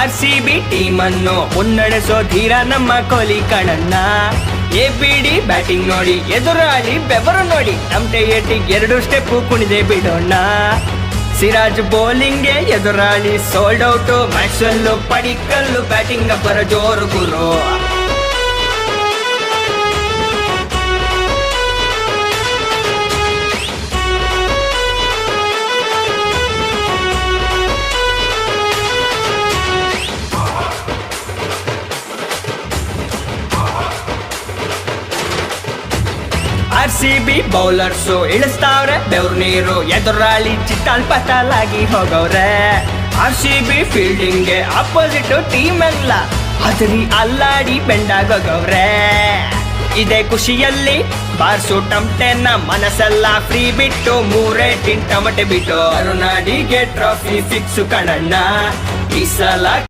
RCB team ಅನ್ನು ಮುನ್ನಡೆಸೋ ಧೀರ ನಮ್ಮ Kohli ಕಣಣ್ಣ. ABD batting ನೋಡಿ, ಎದುರಾಳಿ ಬೆವರು ನೋಡಿ, ನಮ್ಟೆ ಏಟಿಗೆ 2 ಸ್ಟೆಪ್ ಕುಣಿದೆ ಬಿಡೋಣ. ಸಿರಾಜ್ ಬೌಲಿಂಗ್ಗೆ ಎದುರಾಳಿ sold out, Maxwell Padikkal batting ಅಬ್ಬರ ಜೋರು ಗುರು. RCB ಬೌಲರ್ಸು ಇಳಿಸ್ತಾವ್ರೆ ಬೆವ್ರ ನೀರು, ಎದುರಾಳಿ ಚಿತ್ತಾಲ್ ಪತಾಲಾಗಿ ಹೋಗವ್ರೆ. RCB ಫೀಲ್ಡಿಂಗ್ಗೆ ಅಪೋಸಿಟ್ ಟೀಮ್ ಎಲ್ಲ ಅದರಿ ಅಲ್ಲಾಡಿ ಬೆಂಡಾಗೋಗವ್ರೆ. ಇದೇ ಖುಷಿಯಲ್ಲಿ ಬಾರ್ಸು ಟಮಟೆನ ಮನಸ್ಸೆಲ್ಲ ಫ್ರೀ ಬಿಟ್ಟು 3 ಟಮಟೆ ಬಿಟ್ಟು ಕರುನಾಡಿಗೆ ಟ್ರಾಫಿ ಫಿಕ್ಸು ಕಣಣ್ಣ ಈ ಸಲ.